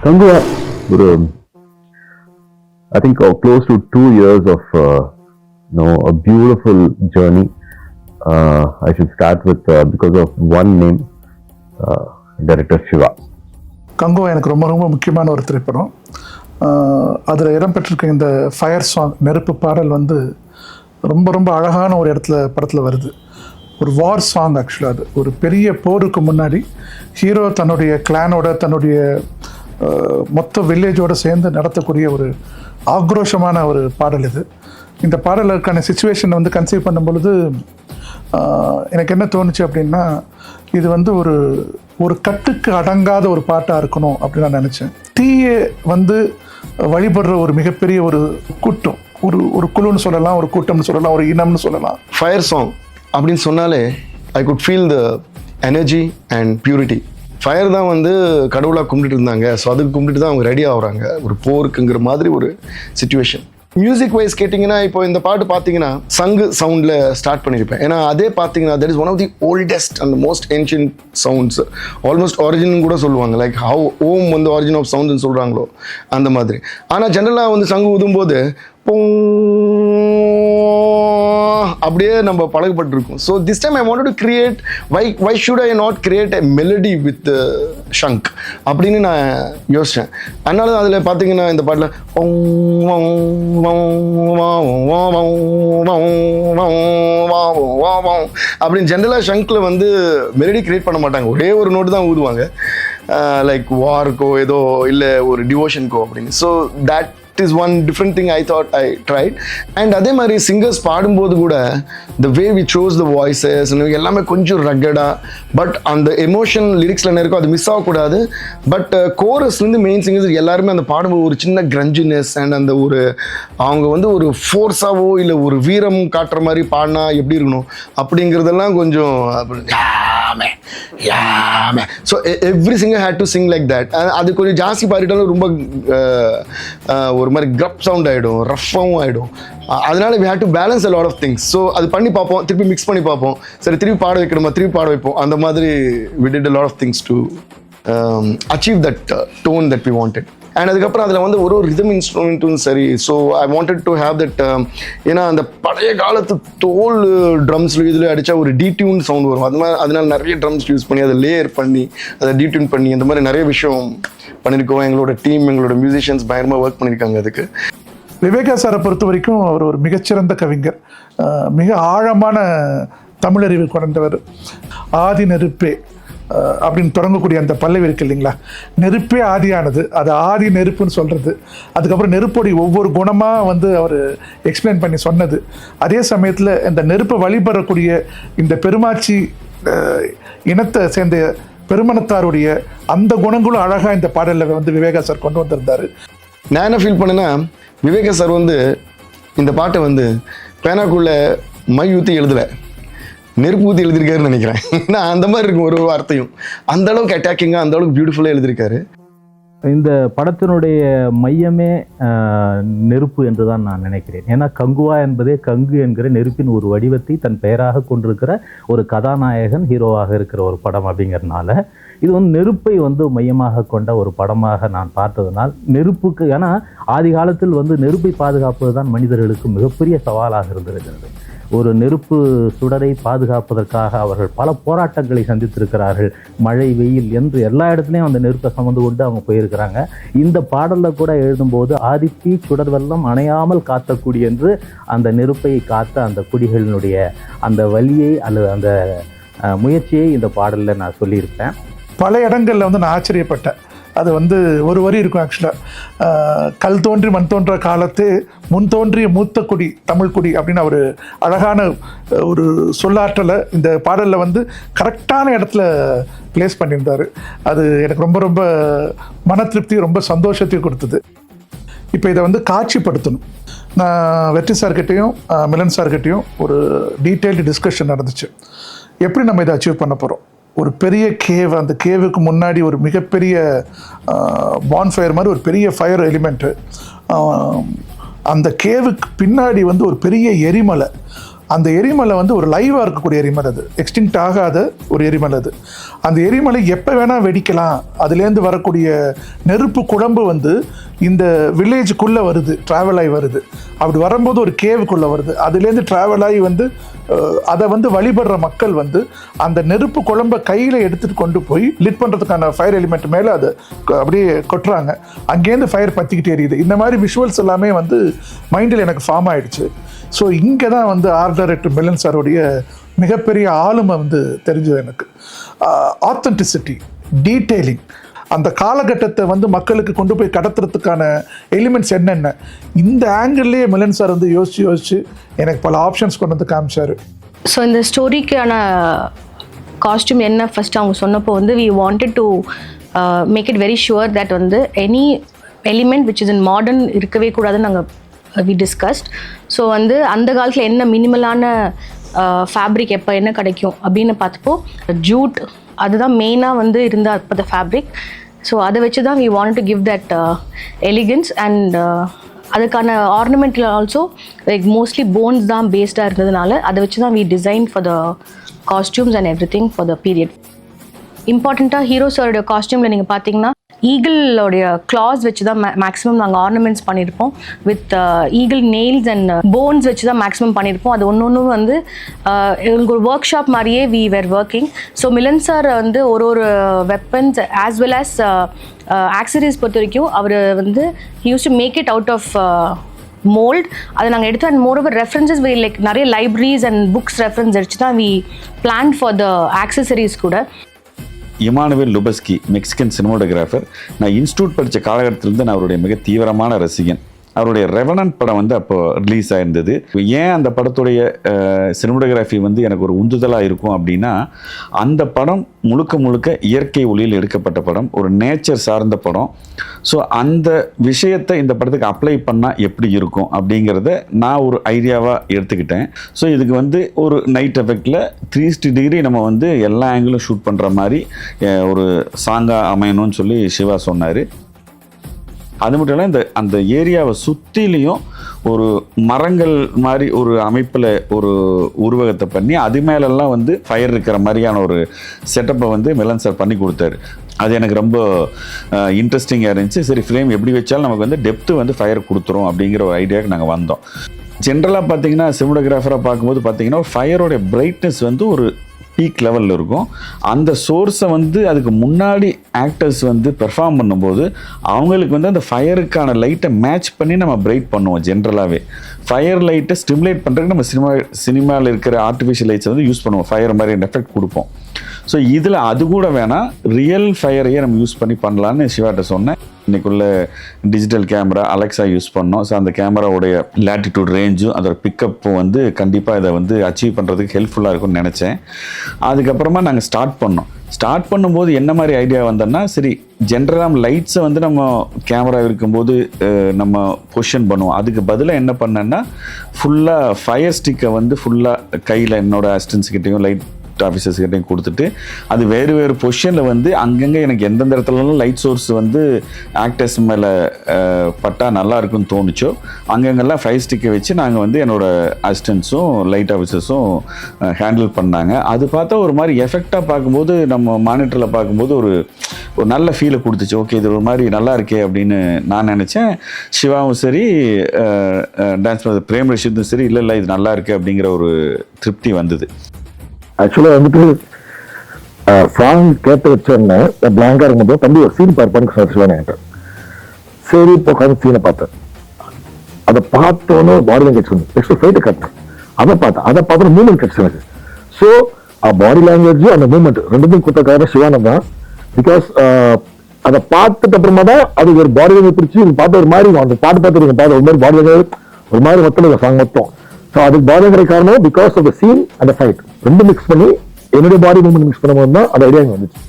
Kangua, I think close to 2 years of a beautiful journey. I should start with because of one name, Director Shiva. Kanguva எனக்கு ரொம்ப ரொம்ப முக்கியமான ஒரு திரைப்படம். அதில் இடம்பெற்றிருக்க இந்த ஃபயர் சாங், நெருப்பு பாடல் வந்து ரொம்ப ரொம்ப அழகான ஒரு இடத்துல படத்தில் வருது. ஒரு வார் சாங் ஆக்சுவலாக. அது ஒரு பெரிய போருக்கு முன்னாடி ஹீரோ தன்னுடைய கிளானோட, தன்னுடைய மொத்த வில்லேஜோடு சேர்ந்து நடத்தக்கூடிய ஒரு ஆக்ரோஷமான ஒரு பாடல் இது. இந்த பாடலுக்கான சுச்சுவேஷனை வந்து கன்சீவ் பண்ணும் பொழுது எனக்கு என்ன தோணுச்சு அப்படின்னா, இது வந்து ஒரு கட்டுக்கு அடங்காத ஒரு பாட்டாக இருக்கணும் அப்படின்னு நான் நினச்சேன். தீயை வந்து வழிபடுற ஒரு மிகப்பெரிய ஒரு கூட்டம், ஒரு குழுன்னு சொல்லலாம், ஒரு கூட்டம்னு சொல்லலாம், ஒரு இனம்னு சொல்லலாம். ஃபயர் சாங் அப்படின்னு சொன்னாலே I could feel the energy and purity. Fire தான் வந்து கடவுளாக கும்பிட்டு இருந்தாங்க. ஸோ அதுக்கு கும்பிட்டு தான் அவங்க ரெடி ஆகுறாங்க ஒரு போருக்குங்கிற மாதிரி ஒரு சிச்சுவேஷன். மியூசிக் வைஸ் கேட்டிங்கன்னா, இப்போ இந்த பாட்டு பார்த்தீங்கன்னா சங்கு சவுண்டில் ஸ்டார்ட் பண்ணியிருப்பேன். ஏன்னா அதே பார்த்தீங்கன்னா that is one of the oldest and most ancient sounds. Almost origin கூட சொல்லுவாங்க. லைக் ஹவு ஓம் வந்து ஆரிஜின் ஆஃப் சவுண்ட்னு சொல்கிறாங்களோ அந்த மாதிரி. ஆனால் ஜென்ரலாக வந்து சங்கு ஊதும்போது அப்படியே நம்ம பழகப்பட்டிருக்கோம். So this time I wanted to create why should I not create a melody with shankh அப்படின்னு நான் யோசித்தேன். அதனால அதில் பார்த்தீங்கன்னா இந்த பாட்டில் அப்படின்னு ஜென்ரலாக ஷங்கில் வந்து மெலடி கிரியேட் பண்ண மாட்டாங்க. ஒரே ஒரு நோட்டு தான் ஊதுவாங்க, லைக் வார்க்கோ ஏதோ இல்லை ஒரு டிவோஷனுக்கோ அப்படின்னு. So that is one different thing I thought I tried. And அதே மாதிரி சிங்கர்ஸ் பாடும்போது கூட the way we chose the voices எல்லாமே கொஞ்சம் ரக்கடா, பட் அந்த எமோஷன் லிரிக்ஸில் என்ன இருக்கோ அது மிஸ் ஆகக்கூடாது. பட் கோரஸ்லேருந்து மெயின் சிங்கர்ஸ் எல்லாருமே அந்த பாடும்போது ஒரு சின்ன கிரஞ்சினஸ் அண்ட் அந்த ஒரு அவங்க வந்து ஒரு ஃபோர்ஸாவோ இல்லை ஒரு வீரம் காட்டுற மாதிரி பாடினா எப்படி இருக்கணும் அப்படிங்கிறதெல்லாம் கொஞ்சம் so every singer had to sing like that. அது கொஞ்சம் ஜாஸ்தி பாடிட்டாலும் ரொம்ப ஒரு மாதிரி கிரப் சவுண்ட் ஆகிடும், ரஃப்பாகவும் ஆகிடும். அதனால we had to balance a lot of things. So அது பண்ணி பார்ப்போம், திருப்பி மிக்ஸ் பண்ணி பார்ப்போம், சரி திருப்பி பாட வைக்கணுமா, திருப்பி பாட வைப்போம். அந்த மாதிரி we did a lot of things to achieve that tone that we wanted. And அதுக்கப்புறம் அதில் வந்து ஒரு ரிதம் இன்ஸ்ட்ருமெண்ட்டும் சரி. So I wanted to have that. ஏன்னா அந்த பழைய காலத்து தோல் ட்ரம்ஸில் இதில் அடித்தா ஒரு டிடியூன் சவுண்ட் வரும். அது மாதிரி அதனால நிறைய ட்ரம்ஸ் யூஸ் பண்ணி அதை லேயர் பண்ணி அதை டிடியூன் பண்ணி அந்த மாதிரி நிறைய விஷயம் பண்ணியிருக்கோம். எங்களோட டீம், எங்களோட மியூசிஷியன்ஸ் பயங்கரமாக ஒர்க் பண்ணியிருக்காங்க அதுக்கு. விவேகா சாரை பொறுத்த வரைக்கும் அவர் ஒரு மிகச்சிறந்த கவிஞர், மிக ஆழமான தமிழறிவு கொண்டவர். ஆதி நெருப்பே அப்படின்னு தொடங்கக்கூடிய அந்த பல்லவி இருக்கு இல்லைங்களா, நெருப்பே ஆதியானது, அது ஆதி நெருப்புன்னு சொல்கிறது. அதுக்கப்புறம் நெருப்போடைய ஒவ்வொரு குணமாக வந்து அவர் எக்ஸ்பிளைன் பண்ணி சொன்னது. அதே சமயத்தில் இந்த நெருப்பை வழிபடக்கூடிய இந்த பெருமாச்சி இனத்தை சேர்ந்த பெருமனத்தாருடைய அந்த குணங்களும் அழகாக இந்த பாடலில் வந்து விவேகா சார் கொண்டு வந்திருந்தார். நான் என்ன ஃபீல் பண்ணேன்னா, விவேகா சார் வந்து இந்த பாட்டை வந்து பேனாக்குள்ளே மை ஊற்றி எழுதலை, நெருப்பு ஊற்றி எழுதியிருக்காருன்னு நினைக்கிறேன். ஏன்னா அந்த மாதிரி இருக்கும் ஒரு வார்த்தையும். அந்த அளவுக்கு அட்டாக்கிங்காக, அந்த அளவுக்கு பியூட்டிஃபுல்லாக எழுதியிருக்காரு. இந்த படத்தினுடைய மையமே நெருப்பு என்று தான் நான் நினைக்கிறேன். ஏன்னா கங்குவா என்பதே கங்கு என்கிற நெருப்பின் ஒரு வடிவத்தை தன் பெயராக கொண்டிருக்கிற ஒரு கதாநாயகன் ஹீரோவாக இருக்கிற ஒரு படம் அப்படிங்கிறதுனால இது வந்து நெருப்பை வந்து மையமாக கொண்ட ஒரு படமாக நான் பார்த்ததுனால் நெருப்புக்கு, ஏன்னா ஆதி காலத்தில் வந்து நெருப்பை பாதுகாப்பது தான் மனிதர்களுக்கு மிகப்பெரிய சவாலாக இருந்திருக்கிறது. ஒரு நெருப்பு சுடரை பாதுகாப்பதற்காக அவர்கள் பல போராட்டங்களை சந்தித்திருக்கிறார்கள். மழை, வெயில் என்று எல்லா இடத்துலையும் அந்த நெருப்பை சுமந்து கொண்டு அவங்க போயிருக்கிறாங்க. இந்த பாடலில் கூட எழுதும்போது ஆதித்தி சுடர் வெள்ளம் அணையாமல் காத்தக்குடி என்று அந்த நெருப்பை காத்த அந்த குடிகளினுடைய அந்த வலியை அல்லது அந்த முயற்சியை இந்த பாடலில் நான் சொல்லியிருப்பேன். பல இடங்களில் வந்து நான் ஆச்சரியப்பட்டேன். அது வந்து ஒரு வரி இருக்கும் ஆக்சுவலாக, கல் தோன்றி மண் தோன்ற காலத்து முன் தோன்றிய மூத்த குடி தமிழ் குடி அப்படின்னு ஒரு அழகான ஒரு சொல்லாற்றலை இந்த பாடலில் வந்து கரெக்டான இடத்துல பிளேஸ் பண்ணியிருந்தார். அது எனக்கு ரொம்ப ரொம்ப மன திருப்தி, ரொம்ப சந்தோஷத்தையும் கொடுத்தது. இப்போ இதை வந்து காட்சிப்படுத்தணும். நான் வெற்றி சார்கிட்டையும் மிலன் சார்கிட்டையும் ஒரு டீட்டெயில்டு டிஸ்கஷன் நடந்துச்சு. எப்படி நம்ம இதை அச்சீவ் பண்ண போகிறோம். ஒரு பெரிய கேவ், அந்த கேவுக்கு முன்னாடி ஒரு மிகப்பெரிய பான்ஃபயர் மாதிரி ஒரு பெரிய ஃபயர் எலிமெண்ட்டு, அந்த கேவுக்கு பின்னாடி வந்து ஒரு பெரிய எரிமலை, அந்த எரிமலை வந்து ஒரு லைவாக இருக்கக்கூடிய எரிமலை, அது எக்ஸ்டிங்க்ட் ஆகாத ஒரு எரிமலை. அது அந்த எரிமலை எப்போ வேணால் வெடிக்கலாம். அதுலேருந்து வரக்கூடிய நெருப்பு குழம்பு வந்து இந்த வில்லேஜுக்குள்ளே வருது, ட்ராவல் ஆகி வருது. அப்படி வரும்போது ஒரு கேவுக்குள்ளே வருது. அதுலேருந்து ட்ராவல் ஆகி வந்து அதை வந்து வழிபடுற மக்கள் வந்து அந்த நெருப்பு குழம்பை கையில் எடுத்துகிட்டு கொண்டு போய் லிட் பண்ணுறதுக்கான ஃபயர் எலிமெண்ட் மேலே அதை அப்படியே கொட்டுறாங்க. அங்கேருந்து ஃபயர் பற்றிக்கிட்டே எரியுது. இந்த மாதிரி விஷுவல்ஸ் எல்லாமே வந்து மைண்டில் எனக்கு ஃபார்ம் ஆகிடுச்சு. ஸோ இங்கே தான் வந்து ஆர்ட் டைரக்டர் மிலன் சாருடைய மிகப்பெரிய ஆளுமை வந்து தெரிஞ்சது எனக்கு. ஆத்தென்டிசிட்டி, டீட்டெயிலிங், அந்த காலகட்டத்தை வந்து மக்களுக்கு கொண்டு போய் கடத்துறதுக்கான எலிமெண்ட்ஸ் என்னென்ன, இந்த ஆங்கிள்லேயே மிலன் சார் வந்து யோசிச்சு எனக்கு பல ஆப்ஷன்ஸ் கொண்டு வந்து காமிச்சார். ஸோ இந்த ஸ்டோரிக்கான காஸ்டியூம் என்ன ஃபஸ்ட்டு அவங்க சொன்னப்போ வந்து we wanted to make it very sure that வந்து any element which is in modern இருக்கவே கூடாதுன்னு நாங்கள் வி டிஸ்கஸ்ட். ஸோ வந்து அந்த காலத்தில் என்ன மினிமலான ஃபேப்ரிக் எப்போ என்ன கிடைக்கும் அப்படின்னு பார்த்தப்போ ஜூட் அதுதான் மெயினாக வந்து இருந்த அப்போ ஃபேப்ரிக். ஸோ அதை வச்சு தான் we want to give that elegance and அதுக்கான ஆர்னமெண்டில் ஆல்சோ லைக் மோஸ்ட்லி போன்ஸ் தான் பேஸ்டாக இருந்ததுனால அதை வச்சு தான் we design for the costumes and everything for the period. இம்பார்ட்டண்ட்டாக ஹீரோஸோடைய காஸ்டியூமில் நீங்கள் பார்த்தீங்கன்னா ஈகிளோடைய கிளாஸ் வச்சு தான் மேக்ஸிமம் நாங்கள் ஆர்னமெண்ட்ஸ் பண்ணியிருப்போம். With eagle nails and bones வச்சு தான் மேக்ஸிமம் பண்ணியிருப்போம். அது ஒன்று வந்து எங்களுக்கு ஒரு ஒர்க் ஷாப் மாதிரியே we were working. So Milan sir வந்து ஒரு weapons as well as accessories பொறுத்த வரைக்கும் அவர் வந்து use to make it out of mould. அதை நாங்கள் எடுத்து and moreover references we like நிறைய லைப்ரரிஸ் அண்ட் புக்ஸ் ரெஃபரன்ஸ் அடிச்சு தான் we plan for the accessories கூட. Emmanuel Lubezki, Mexican cinematographer. நான் இன்ஸ்டியூட் படித்த காலகட்டத்திலேருந்து நான் அவருடைய மிக தீவிரமான ரசிகன். அவருடைய ரெவனன்ட் படம் வந்து அப்போ ரிலீஸ் ஆயிருந்தது. ஏன் அந்த படத்துடைய சினிமோட்டோகிராஃபி வந்து எனக்கு ஒரு உந்துதலாக இருக்கும் அப்படின்னா, அந்த படம் முழுக்க இயற்கை ஒளியில் எடுக்கப்பட்ட படம், ஒரு நேச்சர் சார்ந்த படம். ஸோ அந்த விஷயத்தை இந்த படத்துக்கு அப்ளை பண்ணால் எப்படி இருக்கும் அப்படிங்கிறத நான் ஒரு ஐடியாவாக எடுத்துக்கிட்டேன். ஸோ இதுக்கு வந்து ஒரு நைட் எஃபெக்டில் 360 டிகிரி நம்ம வந்து எல்லா ஆங்கிளும் ஷூட் பண்ணுற மாதிரி ஒரு சாங்காக அமையணும்னு சொல்லி சிவா சொன்னார். அது மட்டும் இல்லை, அந்த ஏரியாவை சுற்றிலையும் ஒரு மரங்கள் மாதிரி ஒரு அமைப்பில் ஒரு உருவகத்தை பண்ணி அது மேலெல்லாம் வந்து ஃபயர் இருக்கிற மாதிரியான ஒரு செட்டப்பை வந்து மிலன் சார் பண்ணி கொடுத்தாரு. அது எனக்கு ரொம்ப இன்ட்ரெஸ்டிங்காக இருந்துச்சு. சரி, ஃப்ரேம் எப்படி வச்சாலும் நமக்கு வந்து டெப்த்து வந்து ஃபயர் கொடுத்துரும் அப்படிங்கிற ஒரு ஐடியாவுக்கு நாங்கள் வந்தோம். ஜென்ரலாக பார்த்தீங்கன்னா சினிமோட்டோகிராஃபராக பார்க்கும்போது பார்த்தீங்கன்னா ஃபயரோடைய பிரைட்னஸ் வந்து ஒரு பீக் லெவலில் இருக்கும். அந்த சோர்ஸை வந்து அதுக்கு முன்னாடி ஆக்டர்ஸ் வந்து பெர்ஃபார்ம் பண்ணும்போது அவங்களுக்கு வந்து அந்த ஃபயருக்கான லைட்டை மேட்ச் பண்ணி நம்ம பிரைட் பண்ணுவோம். ஜென்ரலாகவே ஃபயர் லைட்டை ஸ்டிமுலேட் பண்ணுறதுக்கு நம்ம சினிமாவில் இருக்கிற ஆர்டிஃபிஷியல் லைட்ஸை வந்து யூஸ் பண்ணுவோம், ஃபயர் மாதிரி எஃபெக்ட் கொடுப்போம். ஸோ இதில் அது கூட வேணால் ரியல் ஃபயரையே நம்ம யூஸ் பண்ணலான்னு சிவாட்ட சொன்னேன். இன்றைக்குள்ள டிஜிட்டல் கேமரா அலெக்ஸா யூஸ் பண்ணோம். ஸோ அந்த கேமராவுடைய லேட்டிடியூட் ரேஞ்சும் அதோட பிக்கப்பும் வந்து கண்டிப்பாக இதை வந்து அச்சீவ் பண்ணுறதுக்கு ஹெல்ப்ஃபுல்லாக இருக்கும்னு நினச்சேன். அதுக்கப்புறமா நாங்கள் ஸ்டார்ட் பண்ணும்போது என்ன மாதிரி ஐடியா வந்தோன்னா, சரி ஜென்ரலாக நம்ம லைட்ஸை வந்து நம்ம கேமரா இருக்கும்போது நம்ம பொசிஷன் பண்ணுவோம். அதுக்கு பதிலாக என்ன பண்ணேன்னா, ஃபுல்லாக ஃபயர் ஸ்டிக்கை வந்து ஃபுல்லாக கையில் என்னோடய அசிஸ்டன்ஸ்கிட்டையும் லைட் ஆஃபீஸர்ஸ்கிட்டையும் கொடுத்துட்டு அது வேறு பொசிஷனில் வந்து அங்கங்கே எனக்கு எந்தெந்த இடத்துலலாம் லைட் சோர்ஸ் வந்து ஆக்டர்ஸ் மேலே பட்டால் நல்லா இருக்குன்னு தோணுச்சோ அங்கங்கெல்லாம் ஃபயர் ஸ்டிக்கை வச்சு நாங்கள் வந்து என்னோடய அசிஸ்டன்ஸும் லைட் ஆஃபீஸர்ஸும் ஹேண்டில் பண்ணாங்க. அது பார்த்தா ஒரு மாதிரி எஃபெக்டாக பார்க்கும்போது நம்ம மானிட்டரில் பார்க்கும்போது ஒரு நல்ல ஃபீலை கொடுத்துச்சு. ஓகே, இது ஒரு மாதிரி நல்லா இருக்கே அப்படின்னு நான் நினச்சேன். சிவாவும் சரி, டான்ஸ் பிரேம் ரஷீதும் சரி, இல்லை இது நல்லா இருக்கு அப்படிங்கிற ஒரு திருப்தி வந்தது. ஆக்சுவலாக வந்துட்டு சாங் கேட்டு வச்சோடனே பிளாங்கா இருக்கும்போது தம்பி ஒரு சீன் பார்ப்பான்னு சொல்லுவாங்க என்கிட்ட. சரி, இப்போ உட்காந்து சீனை பார்த்தேன். அதை பார்த்தோன்னே பாடி லாங்குவேஜ் நெக்ஸ்ட் ஃபைட்டு கட்டேன். அதை பார்த்தோன்னு மூவ்மெண்ட் கிடைச்சு எனக்கு. ஸோ பாடி லாங்குவேஜ் அந்த மூவ்மெண்ட் ரெண்டுத்தையும் கொடுத்தக்காக சிவானந்த் தான். பிகாஸ் அதை பார்த்துட்டு அப்புறமா தான் அது ஒரு பாடி லாங்குவேஜ் பிடிச்சி பார்த்து ஒரு மாதிரி அந்த பாட்டு பார்த்து நீங்கள் பார்த்து ஒரு மாதிரி பாடி லாங்குவேஜ் ஒரு மாதிரி மொத்தம் சாங் மொத்தம். ஸோ அதுக்கு பாடி லாங்குவேஜ் காரணம் பிகாஸ் ஆஃப் த சீன் அந்த ஃபைட் ரெண்டு மிக்ஸ் பண்ணி என்னுடைய பாடி மூவ்மெண்ட் மிக்ஸ் பண்ணும்போது தான் அந்த ஐடியா வந்துச்சு.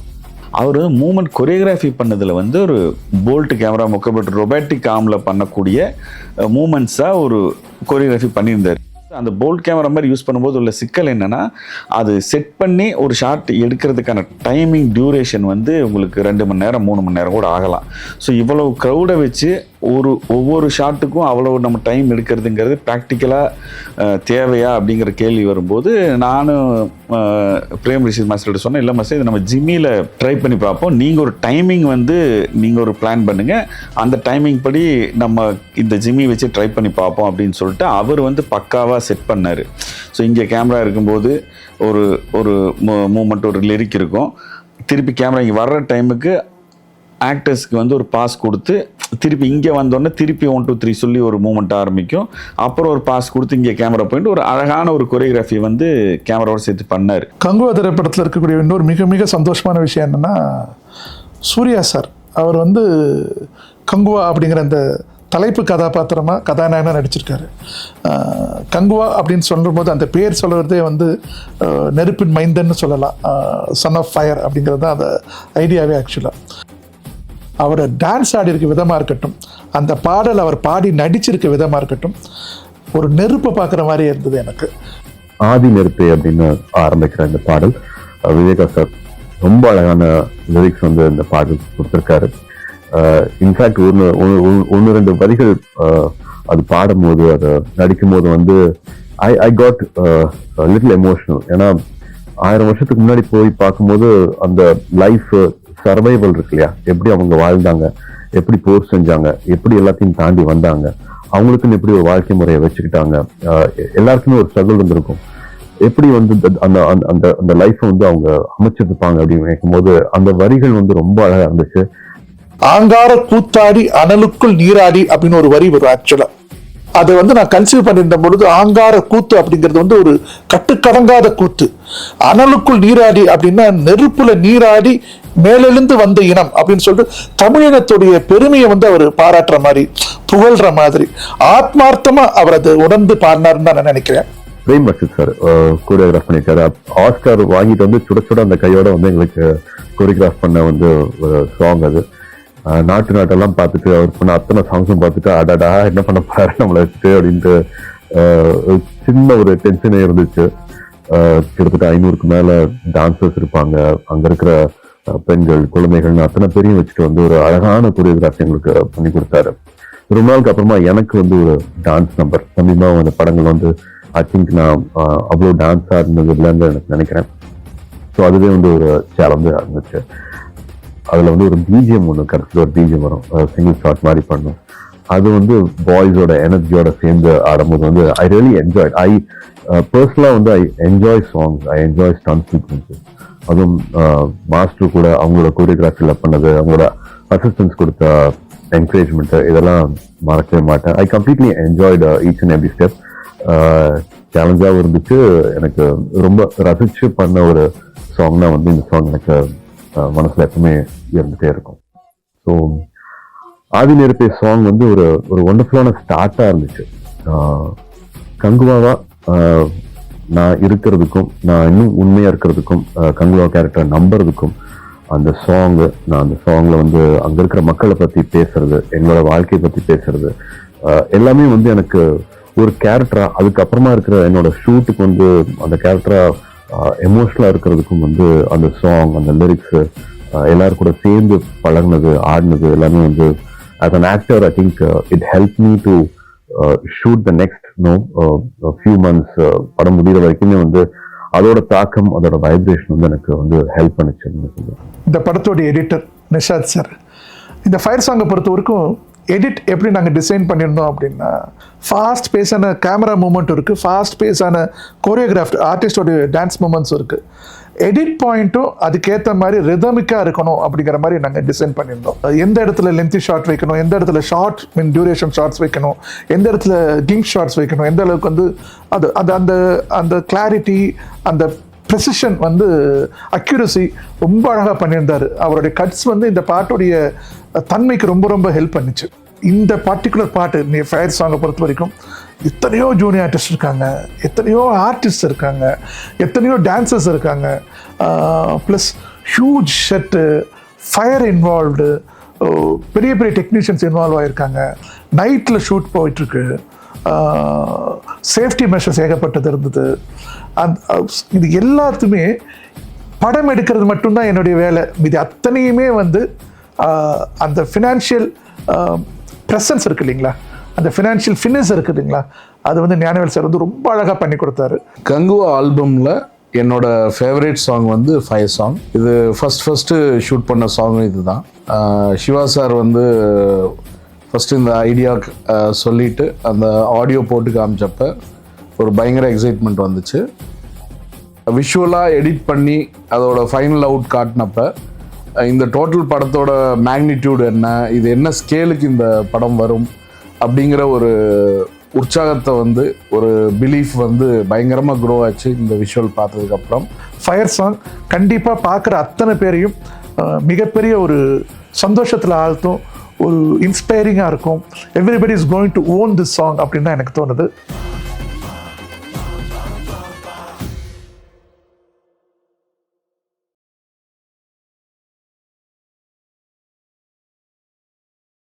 அவர் மூமெண்ட் கொரியோகிராஃபி பண்ணதில் வந்து ஒரு போல்ட் கேமரா மொக்கப்பட்டு ரொபாட்டிக் ஆர்மில் பண்ணக்கூடிய மூமெண்ட்ஸாக ஒரு கொரியோகிராஃபி பண்ணியிருந்தார். அந்த போல்ட் கேமரா மாதிரி யூஸ் பண்ணும்போது உள்ள சிக்கல் என்னென்னா, அது செட் பண்ணி ஒரு ஷாட் எடுக்கிறதுக்கான டைமிங் டியூரேஷன் வந்து உங்களுக்கு 2 மணி நேரம் 3 மணி நேரம் கூட ஆகலாம். ஸோ இவ்வளவு க்ரௌடை வச்சு ஒவ்வொரு ஷாட்டுக்கும் அவ்வளோ நம்ம டைம் எடுக்கிறதுங்கிறது ப்ராக்டிக்கலாக தேவையா அப்படிங்கிற கேள்வி வரும்போது நானும் பிரேம் ரிஷித் மாஸ்டர்கிட்ட சொன்னேன், இல்லை மாஸ்டர் இது நம்ம ஜிம்மியில் ட்ரை பண்ணி பார்ப்போம், நீங்கள் ஒரு டைமிங் வந்து நீங்கள் ஒரு பிளான் பண்ணுங்கள், அந்த டைமிங் படி நம்ம இந்த ஜிம்மி வச்சு ட்ரை பண்ணி பார்ப்போம் அப்படின்னு சொல்லிட்டு அவர் வந்து பக்காவாக செட் பண்ணார். ஸோ இங்கே கேமரா இருக்கும்போது ஒரு மூமெண்ட் ஒரு லிரிக் இருக்கும், திருப்பி கேமரா இங்கே வர்ற டைமுக்கு ஆக்டர்ஸ்க்கு வந்து ஒரு பாஸ் கொடுத்து திருப்பி இங்கே வந்தோடனே திருப்பி 1 2 3 சொல்லி ஒரு மூமெண்ட் ஆரம்பிக்கும், அப்புறம் ஒரு பாஸ் கொடுத்து இங்கே கேமரா போயிட்டு ஒரு அழகான ஒரு கொரியோகிராஃபி வந்து கேமராவோட சேர்த்து பண்ணார். கங்குவா திரைப்படத்தில் இருக்கக்கூடிய இன்னொரு மிக மிக சந்தோஷமான விஷயம் என்னென்னா, சூர்யா சார் அவர் வந்து கங்குவா அப்படிங்கிற அந்த தலைப்பு கதாபாத்திரமாக கதாநாயகனாக நடிச்சிருக்காரு. கங்குவா அப்படின்னு சொல்லும்போது அந்த பேர் சொல்கிறதே வந்து நெருப்பின் மைந்தன்னு சொல்லலாம், சன் ஆஃப் ஃபயர் அப்படிங்கிறது தான் அந்த ஐடியாவே. ஆக்சுவலாக அவர் டான்ஸ் ஆடி இருக்க விதமாக இருக்கட்டும், அந்த பாடல் அவர் பாடி நடிச்சிருக்க விதமாக இருக்கட்டும், ஒரு நெருப்பை பார்க்குற மாதிரி இருந்தது எனக்கு. ஆதி நெருப்பே அப்படின்னு ஆரம்பிக்கிற இந்த பாடல் விவேகா சார் ரொம்ப அழகான லிரிக்ஸ் வந்து இந்த பாடல் கொடுத்துருக்காரு. இன்ஃபேக்ட் ஒன்று ரெண்டு வரிகள் அது பாடும்போது அதை நடிக்கும் போது வந்து ஐ காட் லிட்டில் எமோஷனல். ஏன்னா 1000 வருஷத்துக்கு முன்னாடி போய் பார்க்கும்போது அந்த லைஃப் சர்வைவல் இருக்கு இல்லையா, எப்படி அவங்க வாழ்ந்தாங்க, எப்படி போர் செஞ்சாங்க, எப்படி எல்லாத்தையும் தாண்டி வந்தாங்க, அவங்களுக்குன்னு எப்படி ஒரு வாழ்க்கை முறையை வச்சுக்கிட்டாங்க, எல்லாருக்குமே ஒரு ஸ்ட்ரகிள் இருந்திருக்கும், எப்படி வந்து அந்த அந்த அந்த லைஃப்பை வந்து அவங்க அமைச்சிருப்பாங்க அப்படின்னு நினைக்கும் போது அந்த வரிகள் வந்து ரொம்ப அழகா இருந்துச்சு. ஆங்கார கூத்தாடி அனலுக்குள் நீராடி அப்படின்னு ஒரு வரி வரும். ஆக்சுவலா அதை வந்து நான் கன்சீவ் பண்ணியிருந்த பொழுது ஆங்கார கூத்து அப்படிங்கிறது வந்து ஒரு கட்டுக்கடங்காத கூத்து. அனலுக்குள் நீராடி அப்படின்னா நெருப்புல நீராடி மேலெழுந்து வந்த இனம் அப்படின்னு சொல்லிட்டு தமிழினத்துடைய பெருமையை வந்து அவர் பாராட்டுற மாதிரி, புகழ்ற மாதிரி, ஆத்மார்த்தமா அவர் அதை உணர்ந்து பாடினார்னு தான் நான் நினைக்கிறேன். பிரேம் ரஷித் சார் கோரியோகிராஃப் பண்ணியிருக்காரு. ஆஸ்கார் வாங்கிட்டு வந்து சுட சுட அந்த கையோட வந்து எங்களுக்கு கோரியோகிராஃப் பண்ண வந்து ஒரு சாங் அது. நாட்டெல்லாம் பார்த்துட்டு அவர் பண்ண அத்தனை சாங்ஸும் பார்த்துட்டு அடாடா என்ன பண்ண பாரு நம்மளை வச்சுட்டு அப்படின்ட்டு சின்ன ஒரு டென்ஷனே இருந்துச்சு. கிட்டத்தட்ட 500க்கு மேல டான்சர்ஸ் இருப்பாங்க, அங்க இருக்கிற பெண்கள் குழந்தைகள்னு அத்தனை பேரையும் வச்சுட்டு வந்து ஒரு அழகான கோரியோகிராஃபி எங்களுக்கு பண்ணி கொடுத்தாரு. ரொம்ப நாளுக்கு அப்புறமா எனக்கு வந்து ஒரு டான்ஸ் நம்பர் சமீபமாக அந்த படங்கள் வந்து ஐ திங்க் நான் அவ்வளோ டான்ஸாக இருந்தது இல்லைன்னு எனக்கு நினைக்கிறேன். ஸோ அதுவே வந்து ஒரு சேலஞ்சாக இருந்துச்சு. அதில் வந்து ஒரு பிஜிஎம் ஒன்று கடைசியில் ஒரு பிஜிஎம் வரும், சிங்கிள் ஷாட் மாதிரி பண்ணும். அது வந்து பாய்ஸோட எனர்ஜியோட சேர்ந்து ஆடும்போது வந்து ஐ ரியலி என்ஜாய். பர்சனலாக வந்து I enjoy songs, I enjoy stunt sequences. அதுவும் மாஸ்டர் கூட அவங்களோட கோரியோகிராஃபியில் பண்ணது, அவங்களோட அசிஸ்டன்ஸ் கொடுத்த என்கரேஜ்மெண்ட்டு, இதெல்லாம் மறக்கவே மாட்டேன். I completely enjoyed each and every step. சேலஞ்சாகவும் இருந்துச்சு. எனக்கு ரொம்ப ரசிச்சு பண்ண ஒரு சாங்னா வந்து இந்த சாங் எனக்கு மனசுல எப்பவுமே இருந்துட்டே இருக்கும். ஸோ ஆதி நெருப்பே சாங் வந்து ஒரு ஒண்டர்ஃபுல்லான ஸ்டார்ட்டா இருந்துச்சு. கங்குவாவா நான் இருக்கிறதுக்கும், நான் இன்னும் உண்மையா இருக்கிறதுக்கும், கங்குவா கேரக்டர் நம்புறதுக்கும் அந்த சாங்கு, நான் அந்த சாங்ல வந்து அங்க இருக்கிற மக்களை பத்தி பேசுறது, எங்களோட வாழ்க்கையை பத்தி பேசுறது, எல்லாமே வந்து எனக்கு ஒரு கேரக்டரா, அதுக்கப்புறமா இருக்கிற என்னோட ஷூட்டுக்கு வந்து அந்த கேரக்டரா எமோஷனலா இருக்கிறதுக்கும் வந்து அந்த சாங், அந்த லிரிக்ஸ், எல்லாரும் கூட சேர்ந்து பழகினது, ஆடினது எல்லாமே வந்து as an actor I think it helped me to shoot the next few months. படம் முடிகிற வரைக்குமே வந்து அதோட தாக்கம், அதோட வைப்ரேஷன் வந்து எனக்கு வந்து ஹெல்ப் பண்ணுச்சு. இந்த படத்தோட எடிட்டர் நிஷாத் சார், இந்த ஃபயர் சாங்கை பொறுத்த வரைக்கும் எடிட் எப்படி நாங்கள் டிசைன் பண்ணியிருந்தோம் அப்படின்னா, ஃபாஸ்ட் பேஸான கேமரா மூமெண்ட் இருக்குது, ஃபாஸ்ட் பேஸான கோரியோகிராஃப்ட் ஆர்டிஸ்டோட டான்ஸ் மூமெண்ட்ஸும் இருக்குது. எடிட் பாயிண்ட்டும் அதுக்கேற்ற மாதிரி ரிதமிக்காக இருக்கணும் அப்படிங்கிற மாதிரி நாங்கள் டிசைன் பண்ணியிருந்தோம். எந்த இடத்துல லென்த்தி ஷார்ட் வைக்கணும், எந்த இடத்துல ஷார்ட் டியூரேஷன் ஷார்ட்ஸ் வைக்கணும், எந்த இடத்துல கிங் ஷார்ட்ஸ் வைக்கணும், எந்த அளவுக்கு வந்து அது அது அந்த அந்த கிளாரிட்டி, அந்த ப்ரெசிஷன் வந்து அக்யூரசி ரொம்ப அழகாக பண்ணியிருந்தார். அவருடைய கட்ஸ் வந்து இந்த பாட்டுடைய தன்மைக்கு ரொம்ப ரொம்ப ஹெல்ப் பண்ணிச்சு. இந்த பர்டிகுலர் பாட்டு நீ ஃபயர் சாங்கை பொறுத்த வரைக்கும் எத்தனையோ ஜூனியர் ஆர்டிஸ்ட் இருக்காங்க, எத்தனையோ ஆர்டிஸ்ட் இருக்காங்க, எத்தனையோ டான்சர்ஸ் இருக்காங்க, plus huge set, fire involved, பெரிய பெரிய டெக்னீஷியன்ஸ் இன்வால்வ் ஆகியிருக்காங்க, நைட்டில் ஷூட் போயிட்டுருக்கு, சேஃப்டி மெஷர்ஸ் ஏகப்பட்டது இருந்தது. இது எல்லாத்துமே படம் எடுக்கிறது மட்டும்தான் என்னுடைய வேலை. இது அத்தனையுமே வந்து அந்த ஃபினான்ஷியல் ப்ரெசன்ஸ் இருக்கு இல்லைங்களா, அந்த ஃபினான்ஷியல் ஃபினிஷ் இருக்குதுங்களா, அது வந்து ஞானவேல் சார் வந்து ரொம்ப அழகாக பண்ணி கொடுத்தாரு. கங்குவா ஆல்பமில் என்னோட ஃபேவரட் சாங் வந்து ஃபயர் சாங். இது ஃபஸ்ட்டு ஷூட் பண்ண சாங் இதுதான். சிவா சார் வந்து ஃபஸ்ட்டு இந்த ஐடியா சொல்லிவிட்டு அந்த ஆடியோ போட்டு காமிச்சப்ப ஒரு பயங்கர எக்ஸைட்மெண்ட் வந்துச்சு. விஷுவலாக எடிட் பண்ணி அதோட ஃபைனல் அவுட் காட்டினப்ப இந்த டோட்டல் படத்தோட மேக்னிடியூட் என்ன, இது என்ன ஸ்கேலுக்கு இந்த படம் வரும் அப்படிங்கிற ஒரு உற்சாகத்தை வந்து, ஒரு பிலீஃப் வந்து பயங்கரமாக க்ரோ ஆச்சு இந்த விஷுவல் பார்த்ததுக்கப்புறம். ஃபயர் சாங் கண்டிப்பாக பார்க்குற அத்தனை பேரையும் மிகப்பெரிய ஒரு சந்தோஷத்தில் ஆழ்த்தும், ஒரு இன்ஸ்பைரிங்காக இருக்கும். Everybody is going to own this song அப்படின்னு தான் எனக்கு தோணுது.